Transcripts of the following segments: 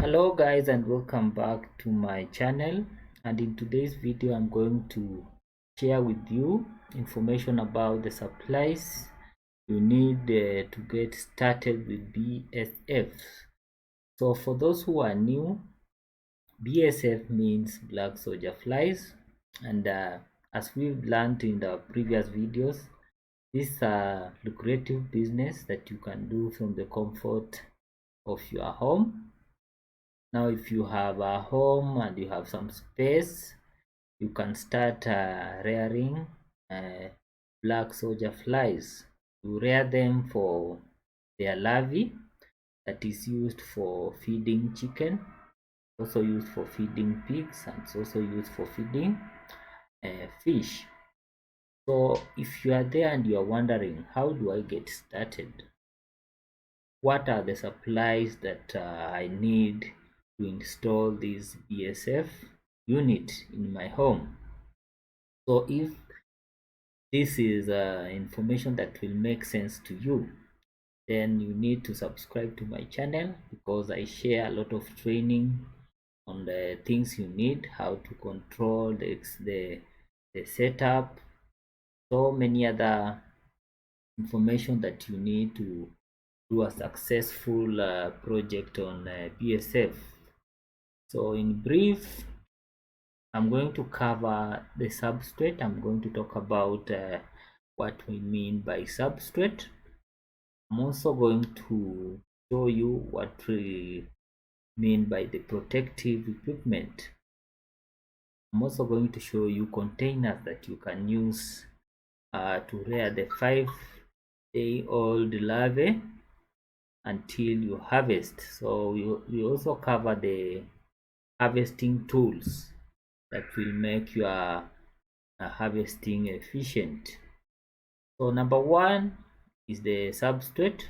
Hello guys, and welcome back to my channel. And in today's video I'm going to share with you information about the supplies you need to get started with BSF. So for those who are new, BSF means black soldier flies, and as we've learned in the previous videos, this is a lucrative business that you can do from the comfort of your home. Now if you have a home and you have some space, you can start rearing uh, black soldier flies. You rear them for their larvae that is used for feeding chicken, also used for feeding pigs, and it's also used for feeding fish. So if you are there and you are wondering, how do I get started? What are the supplies that I need to install this BSF unit in my home? So if this is information that will make sense to you, then you need to subscribe to my channel, because I share a lot of training on the things you need, how to control the setup, so many other information that you need to do a successful project on BSF. So in brief, I'm going to cover the substrate. I'm going to talk about what we mean by substrate. I'm also going to show you what we mean by the protective equipment. I'm also going to show you containers that you can use to rear the 5-day-old larvae until you harvest. So we also cover the harvesting tools that will make your harvesting efficient. So number one is the substrate.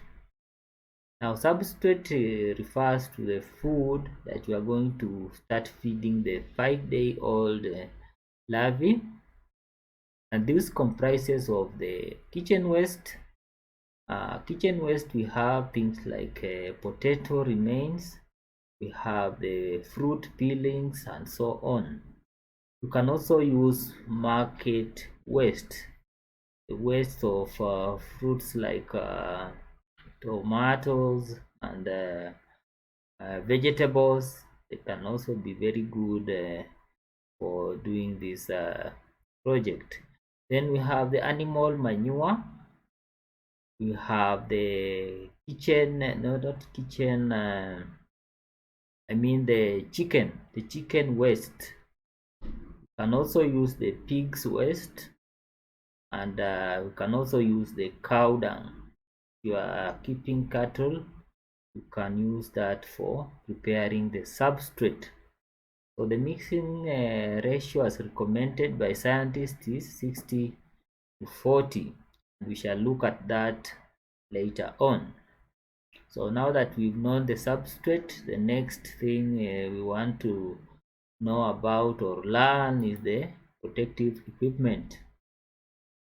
Now substrate refers to the food that you are going to start feeding the 5-day-old larvae, and this comprises of the kitchen waste. Kitchen waste, we have things like potato remains, we have the fruit peelings, and so on. You can also use market waste, the waste of fruits like tomatoes and vegetables. They can also be very good for doing this project. Then we have the animal manure. We have the kitchen, no, not kitchen, I mean the chicken waste. You can also use the pig's waste, and we can also use the cow dung. If you are keeping cattle, you can use that for preparing the substrate. So the mixing ratio as recommended by scientists is 60 to 40. We shall look at that later on. So now that we've known the substrate, the next thing we want to know about or learn is the protective equipment.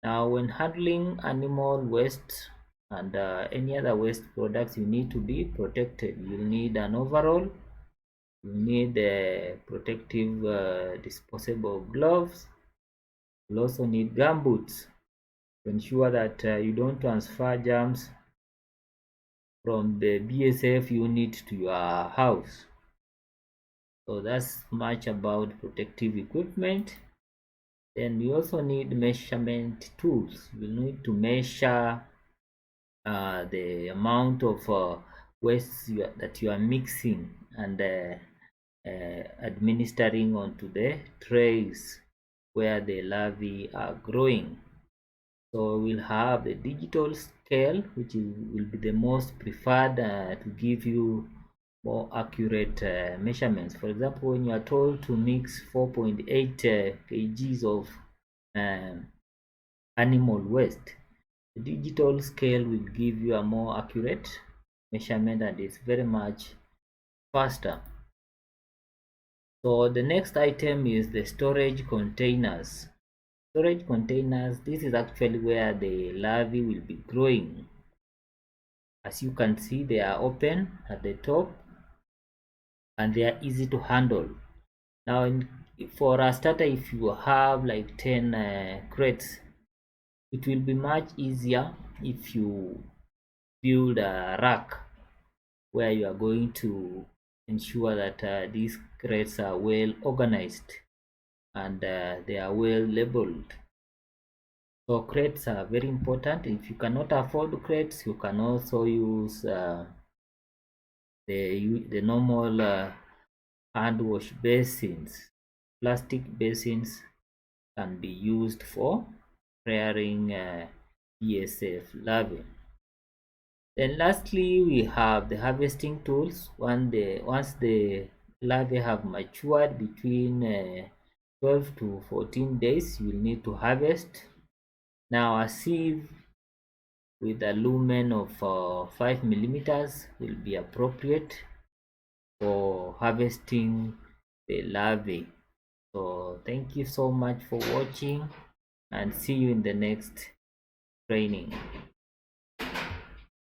Now when handling animal waste and any other waste products, you need to be protected. You need an overall, you need protective disposable gloves. You also need gumboots to ensure that you don't transfer germs from the BSF unit to your house. So that's much about protective equipment. Then you also need measurement tools. You need to measure the amount of waste that you are mixing and administering onto the trays where the larvae are growing. So we'll have the digital scale, which will be the most preferred to give you more accurate measurements. For example, when you are told to mix 4.8 kgs of animal waste, the digital scale will give you a more accurate measurement, and it's very much faster. So the next item is the storage containers. Storage containers, this is actually where the larvae will be growing. As you can see, they are open at the top, and they are easy to handle. Now for a starter, if you have like 10 crates, it will be much easier if you build a rack where you are going to ensure that these crates are well organized and they are well labeled. So crates are very important. If you cannot afford crates, you can also use the normal hand wash basins. Plastic basins can be used for rearing BSF larvae. Then lastly, we have the harvesting tools. Once the larvae have matured between 12 to 14 days, you will need to harvest. Now a sieve with a lumen of 5 millimeters will be appropriate for harvesting the larvae. So thank you so much for watching, and see you in the next training.